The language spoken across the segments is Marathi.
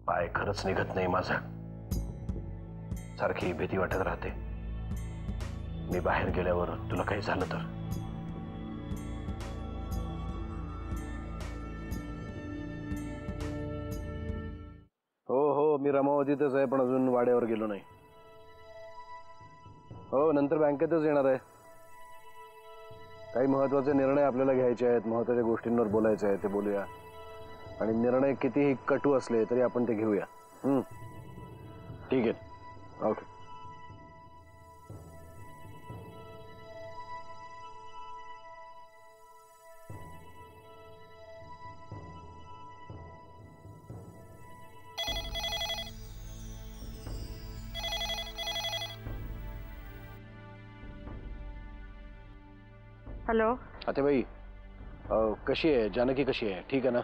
पाय खरंच निघत नाही माझा, सारखी भीती वाटत राहते मी बाहेर गेल्यावर तुला काही झालं तर. हो हो, मी रमावतीतच आहे पण अजून वाड्यावर गेलो नाही. हो, नंतर बँकेतच येणार आहे. काही महत्त्वाचे निर्णय आपल्याला घ्यायचे आहेत, महत्त्वाच्या गोष्टींवर बोलायचे आहे, ते बोलूया. आणि निर्णय कितीही कटू असले तरी आपण ते घेऊया. ठीक आहे, ओके. हॅलो आतेबाई, कशी आहे जानकी? कशी आहे? ठीक आहे ना?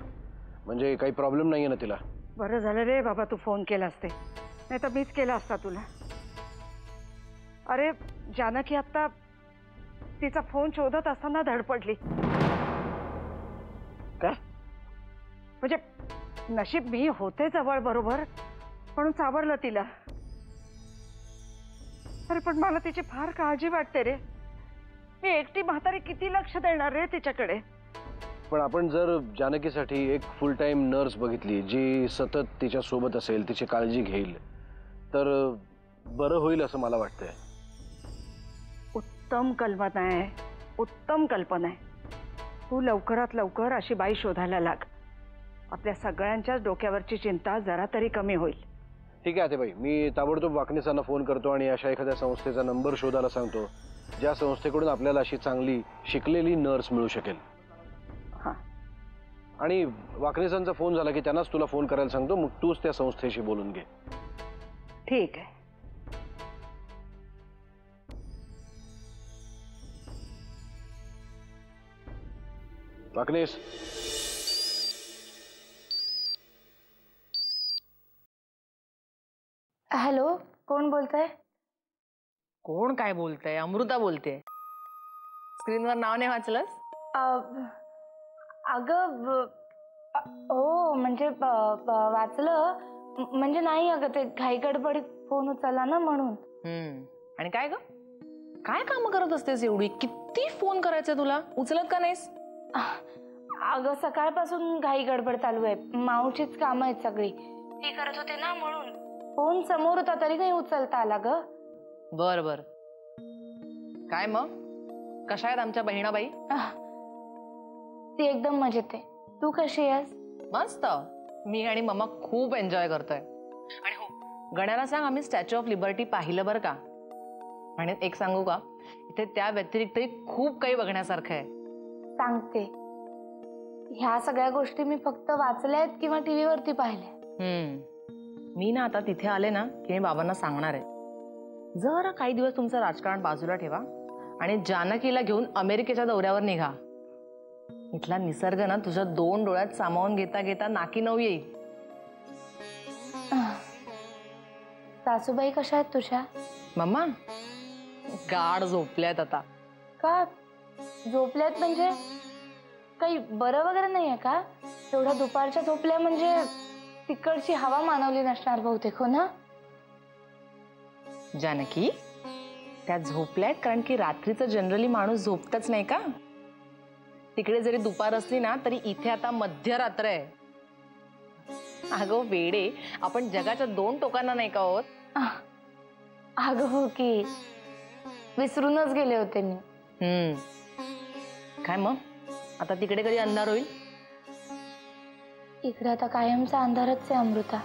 म्हणजे काही प्रॉब्लेम नाहीये ना तिला? बरं झालं रे बाबा तू फोन केला असते, नाही तर मीच केला असता तुला. अरे जानकी आता तिचा फोन शोधत असताना धडपडली. काय? म्हणजे नशीब मी होते जवळ बरोबर म्हणून सावरलं तिला. अरे पण मला तिची फार काळजी वाटते रे. मी एकटी म्हातारी किती लक्ष देणार रे तिच्याकडे. पण आपण जर जानकीसाठी एक फुल टाइम नर्स बघितली जी सतत तिच्या सोबत असेल, तिची काळजी घेईल, तर बरं होईल असं मला वाटतंय. उत्तम कल्पना आहे, उत्तम कल्पना आहे. तू लवकरात लवकर अशी बाई शोधायला लाग. आपल्या सगळ्यांच्याच डोक्यावरची चिंता जरा तरी कमी होईल. ठीक आहे आतेबाई, मी ताबडतोब वाकणीसांना फोन करतो आणि अशा एखाद्या संस्थेचा नंबर शोधायला सांगतो ज्या संस्थेकडून आपल्याला अशी चांगली शिकलेली नर्स मिळू शकेल. आणि वाकणीसांचा फोन झाला की त्यांनाच तुला फोन करायला सांगतो, मग तूच त्या संस्थेशी बोलून घे. ठीक आहे. वाकणीस, हॅलो, कोण बोलतंय? कोण काय बोलतंय? अमृता बोलते. स्क्रीनवर नाव नाही वाचलंस? अगं हो म्हणजे वाचलं, म्हणजे नाही अगं, ते घाई गडबडीत फोन उचलला ना म्हणून. आणि काय ग, काय काम करत असतेस एवढी? किती फोन करायचे तुला, उचलत का नाहीस? अगं सकाळपासून घाई गडबड चालू आहे, माऊचीच कामं आहेत सगळी, ती करत होते ना म्हणून. फोन समोर होता तरी नाही उचलता आला ग. बर बर. काय मग, कशा आहेत आमच्या बहिणाबाई? ती एकदम मजेत आहे. तू कशी आहेस? मस्त. मी आणि मम्मा खूप एन्जॉय करतोय. आणि हो, गण्याला सांग आम्ही स्टॅच्यू ऑफ लिबर्टी पाहिलं बरं का. आणि एक सांगू का, इथे त्या व्यतिरिक्तही खूप काही बघण्यासारखं आहे. सांगते, ह्या सगळ्या गोष्टी मी फक्त वाचल्या आहेत किंवा टीव्ही वरती पाहिल्या. मी ना आता तिथे आले ना की मी बाबांना सांगणार आहे, जरा काही दिवस तुमचं राजकारण बाजूला ठेवा आणि जानकीला घेऊन अमेरिकेच्या दौऱ्यावर निघा. इथला निसर्ग ना तुझ्या 2 डोळ्यात सामावून घेता घेता नाकी नऊ येईल. सासूबाई कशा आहेत तुझ्या? मम्मा गाढ झोपल्यात आता. का झोपल्यात म्हणजे काही बरं वगैरे नाहीये का? तेवढ्या दुपारच्या झोपल्या म्हणजे तिकडची हवा मानवली नसणार बहुतेक, हो ना? जानकी त्या झोपल्यात कारण की रात्रीचं जनरली माणूस झोपतच नाही का. तिकडे जरी दुपार असली ना तरी इथे आता मध्यरात्र आहे. अगं वेडे, आपण जगाच्या 2 टोकांना नाही का आहोत? अगं हो की, विसरूनच गेले होते मी. काय मग आता तिकडे कधी अंधार होईल? इकडे आता कायमचा अंधारच आहे अमृता.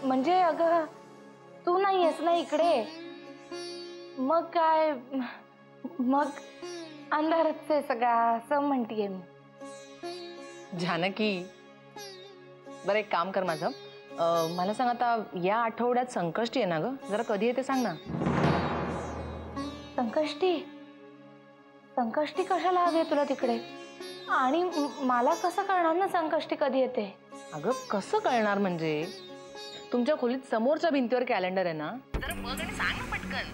म्हणजे अगं तू नाही आहेस ना इकडे, मग काय, मग अंधारच आहे सगळा असं म्हणतीये मी. जानकी बरं एक काम कर माझं, मला सांग आता या आठवड्यात संकष्टी आहे ना ग, जरा कधी येते सांग ना. संकष्टी? संकष्टी कशाला हवी आहे तुला तिकडे? आणि मला कसं कळणार ना संकष्टी कधी येते? अगं कसं कळणार म्हणजे, तुमच्या खोलीत समोरच्या भिंतीवर कॅलेंडर आहे ना, जरा बघ आणि सांग ना पटकन.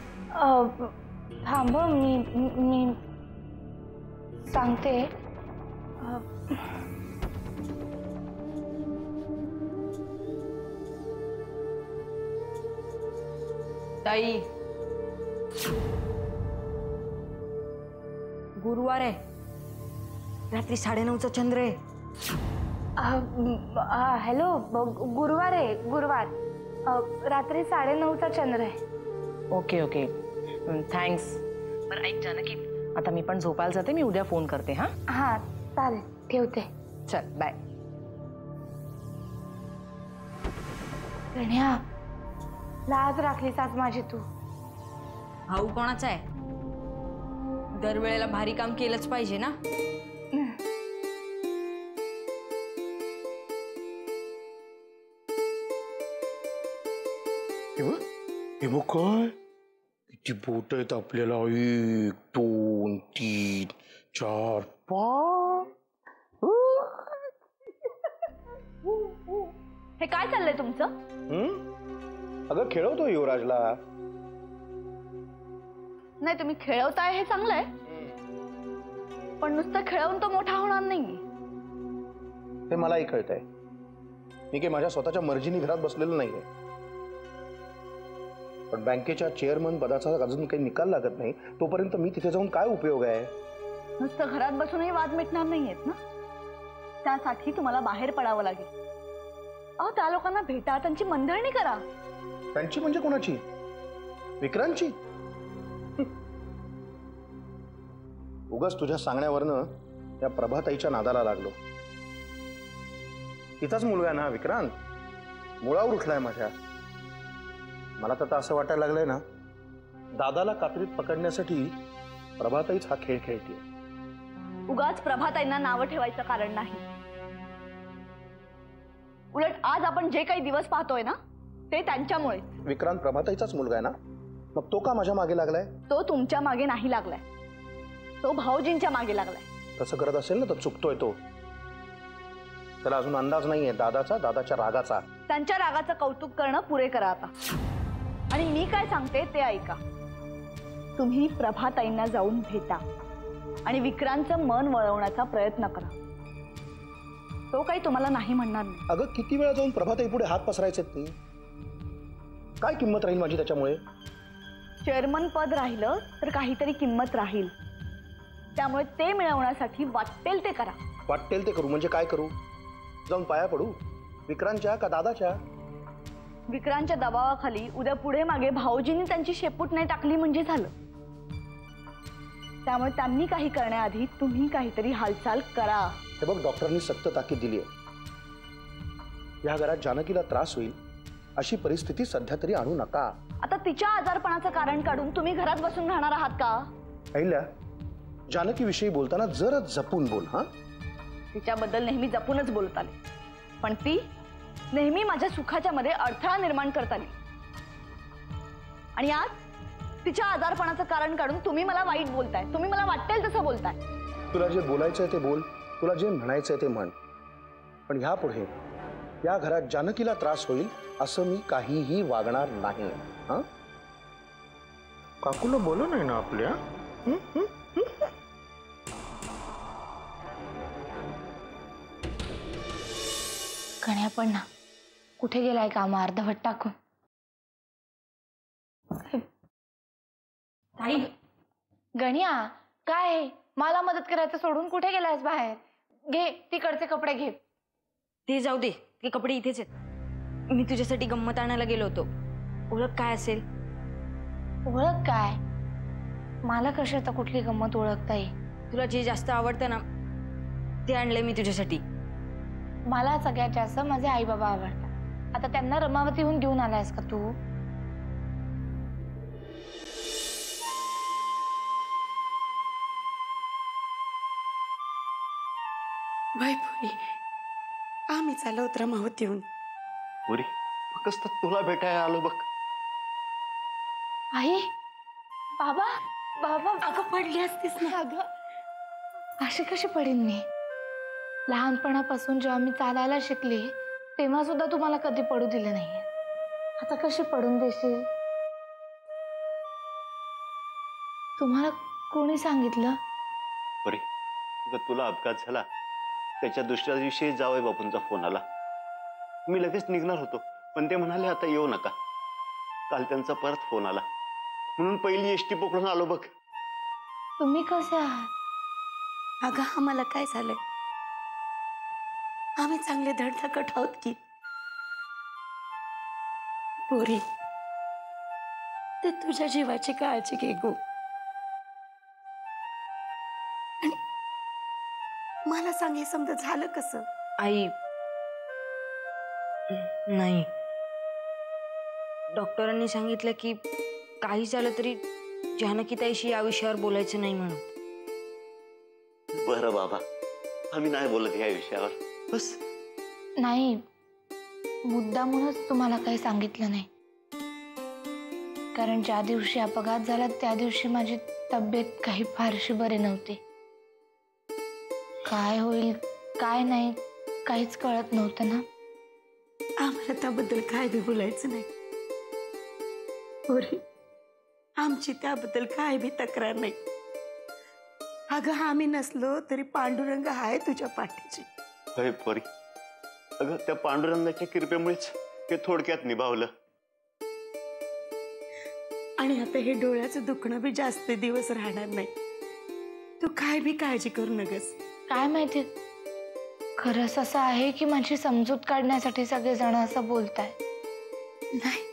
थांब मी सांगते. ताई, गुरुवार आहे, रात्री 9:30चा चंद्र आहे. हॅलो, गुरुवार आहे, गुरुवार. रात्री 9:30चा चंद्र आहे. Okay okay, thanks. बरं ऐक जानकी, आता मी पण झोपायला जाते. मी उद्या फोन करते. हां हां, चालेल, ठेवते. चल बाय. गण्या, लाज राखलीस आज माझी तू. भाऊ कोणाचा आहे? दरवेळेला भारी काम केलंच पाहिजे ना. हे बघ काय किती बोट आहेत आपल्याला. 1 2 3 4 5. हे काय चाललंय तुमचं? अगं खेळवतो युवराजला. नाही, तुम्ही खेळवताय हे चांगलं आहे, पण नुसतं खेळवून तो मोठा होणार नाही. हे मलाही कळतंय. मी काही माझ्या स्वतःच्या मर्जीने घरात बसलेलो नाहीये, पण बँकेच्या चेअरमन पदाचा अजून काही निकाल लागत नाही तोपर्यंत मी तिथे जाऊन काय उपयोग आहे? नुसतं घरात बसूनही वाद मिटणार नाहीयेत ना. त्यासाठी तुम्हाला बाहेर पडावं लागेल. अहो, त्या लोकांना भेटा, त्यांची मनधरणी करा. त्यांची म्हणजे कोणाची? विक्रांतची? उगाच तुझ्या सांगण्यावरनं त्या प्रभाताईच्या नादाला लागलो. तिचाच मुलगा आहे ना विक्रांत, मुळावर उठलाय माझ्या. मला तर असं वाटायला लागलंय ना, दादाला कात्रीत पकडण्यासाठी प्रभाताईच हा खेळ खेळते. उगाच प्रभाताईंना नावं ठेवायचं कारण नाही. उलट आज आपण जे काही दिवस पाहतोय ना, ते त्यांच्यामुळे. विक्रांत प्रभाताईचाच मुलगा आहे ना, मग तो का माझ्या मागे लागलाय? तो तुमच्या मागे नाही लागलाय, तो भाऊजींच्या मागे लागलाय. तसं करत असेल ना तर चुकतोय तो. त्याला अजून अंदाज नाहीये दादाच्या रागाचा. त्यांच्या रागाचं कौतुक करणं पुरे करा आता. आणि मी काय सांगते ते ऐका. तुम्ही प्रभाताईंना जाऊन भेटा आणि विक्रांतचं मन वळवण्याचा प्रयत्न करा. तो काही तुम्हाला नाही म्हणणार नाही. अगं किती वेळा जाऊन प्रभाताई पुढे हात पसरायचे ती? काय किंमत राहील माझी त्याच्यामुळे? चेअरमन पद राहिलं तर काहीतरी किंमत राहील. त्यामुळे ते मिळवण्यासाठी वाटेल ते करा. वाटेल ते करू म्हणजे काय करू? जाऊन पाया पडू विक्रांतच्या का दादाच्या? विक्रांतच्या दबावाखाली उद्या पुढे मागे भाऊजींनी त्यांची शेपूट नाही टाकली म्हणजे झालं. त्यामुळे त्यांनी काही करण्याआधी तुम्ही काहीतरी हालचाल करा. हे बघ, डॉक्टरांनी सक्त ताकीद दिली आहे. या घरात जानकीला त्रास होईल अशी परिस्थिती सध्या तरी आणू नका. आता तिच्या आजारपणाचं कारण काढून तुम्ही घरात बसून राहणार आहात का? अहिल्या, जानकी विषयी बोलताना जरा जपून बोल. हा, तिच्याबद्दल नेहमी जपूनच बोलत आले, पण ती नेहमी माझ्या सुखाच्या मध्ये अडथळा निर्माण करत आली. आणि आज तिच्या आजारपणाचं कारण काढून तुम्ही मला वाईट बोलताय. तुम्ही मला वाटेल तसं बोलताय. तुला जे बोलायचंय ते बोल, तुला जे म्हणायचंय ते म्हण, पण ह्यापुढे या घरात जानकीला त्रास होईल असं मी काहीही वागणार नाही. हा, काकूला बोलू नाही ना आपल्या? गण्या पण ना कुठे गेलाय काम अर्धवट टाकून? ताई, गण्या काय मला मदत करायचं सोडून कुठे गेलायस बाहेर? घे तिकडचे कपडे घे. ते जाऊ दे, ते कपडे इथेच आहेत. मी तुझ्यासाठी गंमत आणायला गेलो होतो. ओळख काय असेल? ओळख काय? मला कशाचा कुठली गंमत ओळखता येईल? तुला जे जास्त आवडतं ना ते आणलंय मी तुझ्यासाठी. मला सगळ्यात जास्त माझे आई बाबा आवडतात. आता त्यांना रमावतीहून घेऊन आलायस का तू? वैभवी, आम्ही चाललो होत रमावतीहून. पुरी फक्त तुला भेटायला आलो बघ. आई, बाबा, बाबा. अगं पडली असतीस ना. अगं अशी कशी पडेन मी? लहानपणापासून जेव्हा मी चालायला शिकले तेव्हा सुद्धा तुम्हाला कधी पडू दिलं नाहीये. आता कशी पडून देशील? तुम्हाला कोणी सांगितलं? बरे तुला अपघात झाला त्याच्या दुसऱ्या दिवशी जावई बापूंचा फोन आला. मी लगेच निघणार होतो, पण ते म्हणाले आता येऊ नका. काल त्यांचा परत फोन आला, म्हणून पहिली एसटी पकडून आलो बघ. तुम्ही कसे आहात? अगं आम्हाला काय झालंय? आम्ही चांगले धडधाकट आहोत की. पोरी, ते तुझ्या जीवाची काळजी घे गो. आणि मला सांग, हे समजा झालं कसं? आई नाही, डॉक्टरांनी सांगितलं की काही झालं तरी जानकीताईशी या विषयावर बोलायचं नाही म्हणून. बरं बाबा, आम्ही नाही बोलत या विषयावर, बस. नाही, मुद्दामूनच तुम्हाला काही सांगितलं नाही, कारण ज्या दिवशी अपघात झाला त्या दिवशी माझी तब्येत काही फारशी बरी नव्हती. काय होईल काय नाही काहीच कळत नव्हतं ना. आम्हाला त्याबद्दल काय बी बोलायचं नाही. पोरी, आमची त्याबद्दल काय बी तक्रार नाही. अगं आम्ही नसलो तरी पांडुरंग आहे तुझ्या पाठीची. होय पोरी, अगं त्या पांडुरंगाच्या कृपेमुळेच हे थोडक्यात निभावलं. आणि आता हे डोळ्याचं दुखणं बी जास्त दिवस राहणार नाही. तू काय बी काळजी करू नकस. काय माहिती, खरंच असं आहे की माझी समजूत काढण्यासाठी सगळेजण असं बोलताय? नाही,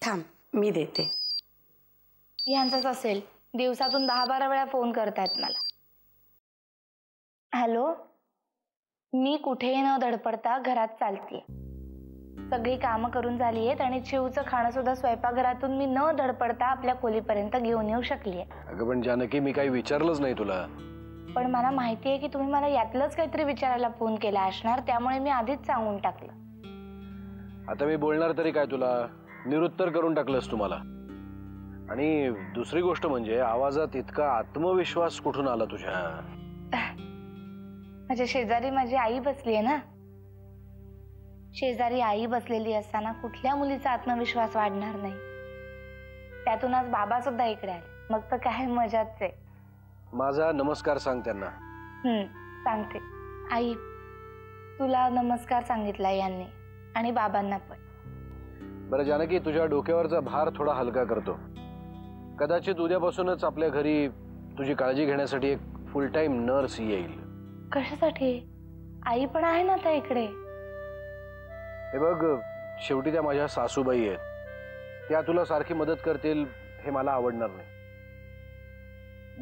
थांब मी देते. यांचंच असेल, दिवसातून 10-12 वेळा फोन करतायत मला. हॅलो, मी कुठेही न धडपडता घरात चालतीये. सगळी कामं करून झाली आहेत आणि चिवचं खाणं सुद्धा स्वयंपाकघरातून मी न धडपडता आपल्या खोलीपर्यंत घेऊन येऊ शकलीये. अगं पण जानकी, मी काही विचारलंच नाही तुला. पण मला माहिती आहे की तुम्ही मला यातलंच काहीतरी विचारायला फोन केला असणार, त्यामुळे मी आधीच सांगून टाकलं. आता मी बोलणार तरी काय तुला? निरुत्तर करून टाकलंस तुम्हाला. आणि दुसरी गोष्ट म्हणजे आवाजात इतका आत्मविश्वास कुठून आला तुझ्या? माझ्या शेजारी माझी आई बसली आहे ना. शेजारी आई बसलेली असताना कुठल्या मुलीचा आत्मविश्वास वाढणार नाही? त्यातून आज बाबा सुद्धा इकडे आले, मग तर काय मजाच आहे. माझा नमस्कार सांग त्यांना. सांगते. आई, तुला नमस्कार सांगितला यांनी आणि बाबांना पण. बरं जानकी, तुझ्या डोक्यावरचा भार थोडा हलका करतो. कदाचित उद्यापासूनच आपल्या घरी तुझी काळजी घेण्यासाठी एक फुल टाइम नर्स येईल. कशासाठी? आई पण आहे ना त्या इकडे. हे बघ, शेवटी त्या माझ्या सासूबाई आहेत. त्या तुला सारखी मदत करतील हे मला आवडणार नाही.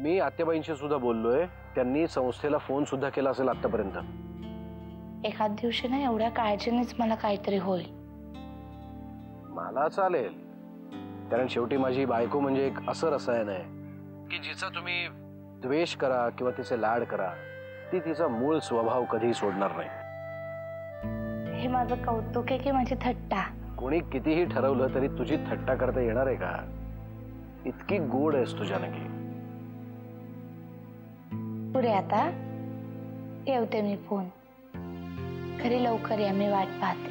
मी आत्याबाईंशी सुद्धा बोललोय, त्यांनी संस्थेला फोन सुद्धा केला असेल आतापर्यंत. एखाद दिवशी ना एवढ्या काळजीनेच मला काहीतरी होईल. मला चालेल, कारण शेवटी माझी बायको म्हणजे एक असं रसायन आहे की जिचा तुम्ही द्वेष करा किंवा तिचे लाड करा, ती तिचा मूळ स्वभाव कधीही सोडणार नाही. हे माझं कौतुक आहे की माझी थट्टा? कोणी कितीही ठरवलं तरी तुझी थट्टा करता येणार आहे का? इतकी गोड आहेस तू जानकी. पुढे आता ठेवते मी फोन. घरी लवकर या, मी वाट पाहते.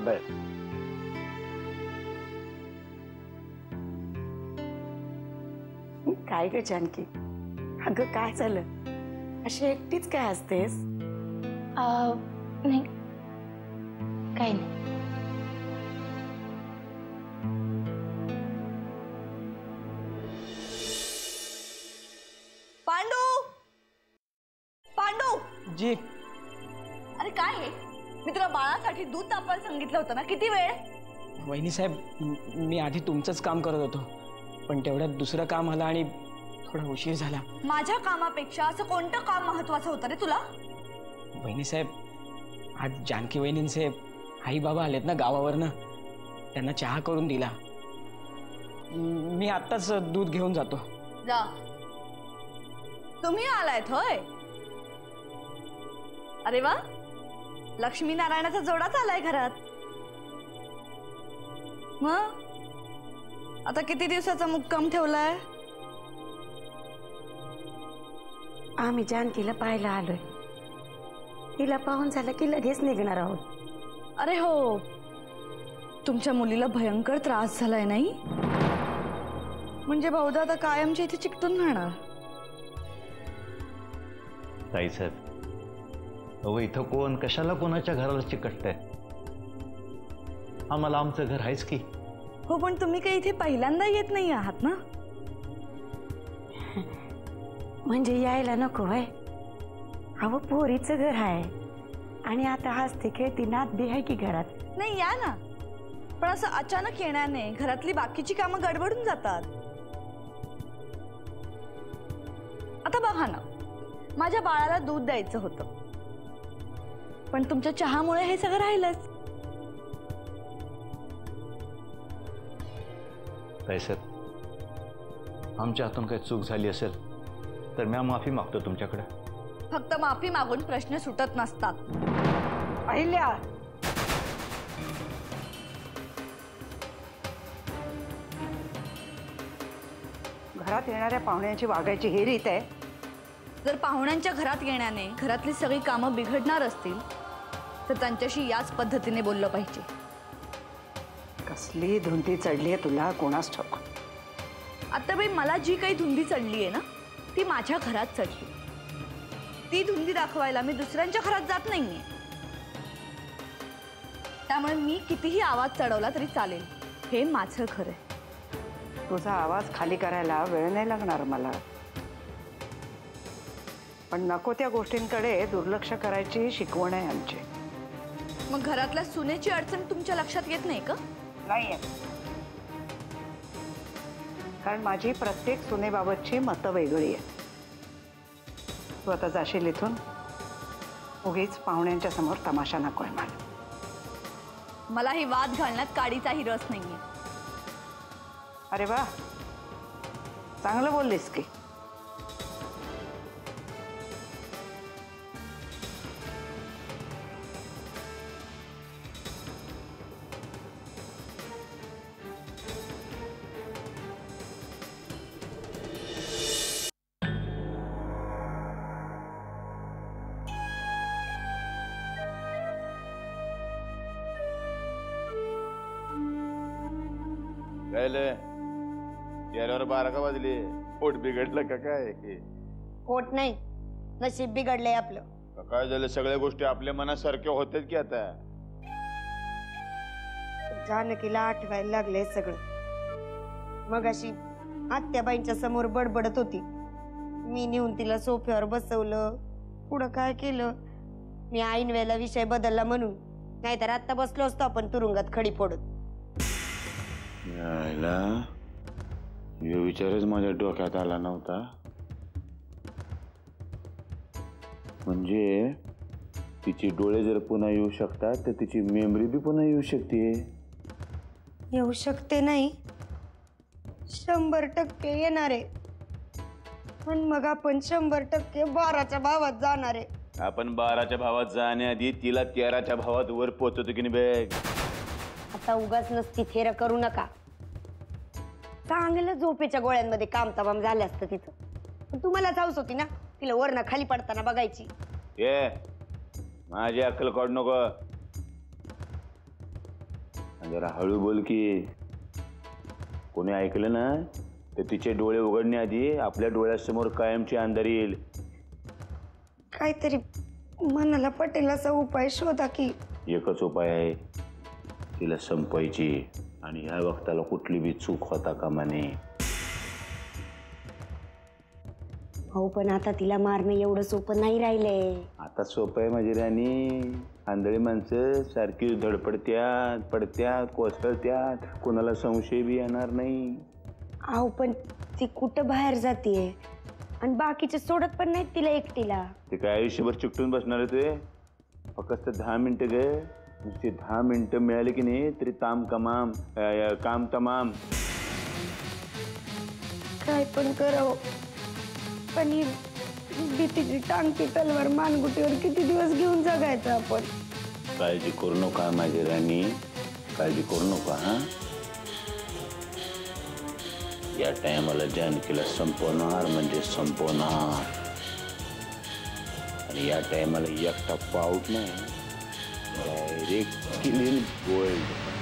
बर. काय ग जानकी, अगं काय झालं? अशी एकटीच काय असतेस? नाही, काही नाही. पांडू, पांडू जी. अरे काय आहे? मी तुला बाळासाठी दूध तापायला सांगितलं होतं ना, किती वेळ? वहिनी साहेब, मी आधी तुमचंच काम करत होतो, पण तेवढ्यात दुसरं काम आलं आणि थोडा उशीर झाला. माझ्या कामापेक्षा असं कोणतं काम महत्वाचं होतं रे तुला? वहिनी साहेब, आज जानकी वहिनींचे आई बाबा आलेत ना गावावरनं, त्यांना चहा करून दिला. मी आत्ताच दूध घेऊन जातो. जा. तुम्ही आलायत होय? अरे वा, लक्ष्मी नारायणाचा जोडाच आलाय घरात. मग आता किती दिवसाचा मुक्काम ठेवलाय? आम्ही जानकीला पाहायला आलोय. तिला पाहून झालं की लगेच निघणार आहोत. अरे हो, तुमच्या मुलीला भयंकर त्रास झालाय नाही? म्हणजे बहुधा आता कायमच्या इथे चिकटून राहणार. ताईसाहेब, अहो इथं कोण कशाला कोणाच्या घराला चिकटतंय? आम्हाला आमचं घर आहेच की. हो, पण तुम्ही काही इथे पहिल्यांदा येत नाही आहात ना? म्हणजे यायला नको व्हय? अहो पोरीचं घर आहे आणि आता हसते खेळती नात बी आहे की घरात. नाही, या ना. पण असं अचानक येण्याने घरातली बाकीची कामं गडबडून जातात. आता बघा ना, माझ्या बाळाला दूध द्यायचं होतं, पण तुमच्या चहामुळे हे सगळं राहिलंच. ताईसाहेब, आमच्या हातून काही चूक झाली असेल तर मी माफी मागतो तुमच्याकडे. फक्त माफी मागून प्रश्न सुटत नसतात. अहिल्या, घरात येणाऱ्या पाहुण्यांची वागायची ही रीत आहे? जर पाहुण्यांच्या घरात येण्याने घरातली सगळी कामं बिघडणार असतील तर त्यांच्याशी याच पद्धतीने बोललं पाहिजे. कसली धुंदी चढली आहे तुला, कोणास ठाऊक. आता बाई, मला जी काही धुंदी चढली आहे ना, ती माझ्या घरात चढली. ती धुंदी दाखवायला मी दुसऱ्यांच्या घरात जात नाहीये. त्यामुळे मी कितीही आवाज चढवला तरी चालेल. हे माझं घर आहे. तुझा आवाज खाली करायला वेळ नाही लागणार मला, पण नको त्या गोष्टींकडे दुर्लक्ष करायची शिकवण आहे आमची. मग घरातल्या सुनेची अडचण तुमच्या लक्षात येत नाही का? नाहीये, कारण माझी प्रत्येक सुनेबाबतची मतं वेगळी आहे. तू आता जाशील इथून, उगीच पाहुण्यांच्या समोर तमाशा नकोय मला. मला ही वाद घालण्यात काडीचाही रस नाहीये. अरे वा, चांगलं बोललीस की. याल्यावर 12 का वाजले? पोट बिघडलं का काय? पोट नाही, नशीब बिघडलंय आपलं. काय झालं? सगळ्या गोष्टी आपल्या मनासारख्या होतात की आता? जानकीला आठवायला लागले सगळं. मग अशी आत्याबाईंच्या समोर बडबडत होती. मी नेऊन तिला सोफ्यावर बसवलं. पुढं काय केलं मी, ऐन वेळेला विषय बदलला म्हणून. नाहीतर आता बसलो असतो आपण तुरुंगात खडी फोडत. यायला हे विचारच माझ्या डोक्यात आला नव्हता. म्हणजे तिचे डोळे जर पुन्हा येऊ शकतात तर तिची मेमरी बी पुन्हा येऊ शकते. येऊ शकते नाही, 100% येणार आहे. पण मग आपण 100% 12च्या भावात जाणार आहे. आपण 12च्या भावात जाण्याआधी तिला 13च्या भावात वर पोहोचवतो की नाही बॅग? आता उगाच नसती थेर करू नका. चांगलं झोपेच्या गोळ्यांमध्ये काम तमाम झालं असतं तिचं. पण तुम्हाला जाऊच होती ना तिला वरनं खाली पडताना बघायची. ये माझी अक्कल काढू नको. जरा हळू बोल की. कोणी ऐकलं ना तर तिचे डोळे उघडण्याआधी आपल्या डोळ्यासमोर कायमची अंधार येईल. काहीतरी मनाला पटेल असा उपाय शोधा की. एकच उपाय आहे, तिला संपवायची. आणि ह्या वक्ताला कुठली बी चूक होता कामा नये. हो, पण आता तिला मारणं एवढं सोपं नाही राहिलंय. आता सोपं आहे माझी राणी. आंधळी माणसं सारखी धडपडत्यात, पडत्यात, कोसळत्यात. कोणाला संशय बी येणार नाही. अहो, पण ती कुठं बाहेर जातीये आणि बाकीचे सोडत पण नाहीत तिला एकटीला. ते काय आयुष्यभर चिकटून बसणार आहे ते? फक्त 10 मिनिटं गे. नुसते 10 मिनिटं मिळाले की नाही तरी काम तमाम. काय पण करावं, पण ही भीतीची टांगती तलवार मानगुटीवर किती दिवस घेऊन जगायचं आपण? काळजी करू नका माझी राणी, काळजी करू नका. हा, या टायमाला जानकीला संपवणार म्हणजे संपवणार. आणि या टायमाला एकटा पाऊट नाही डायरेक्ट क्लीन गोल्ड.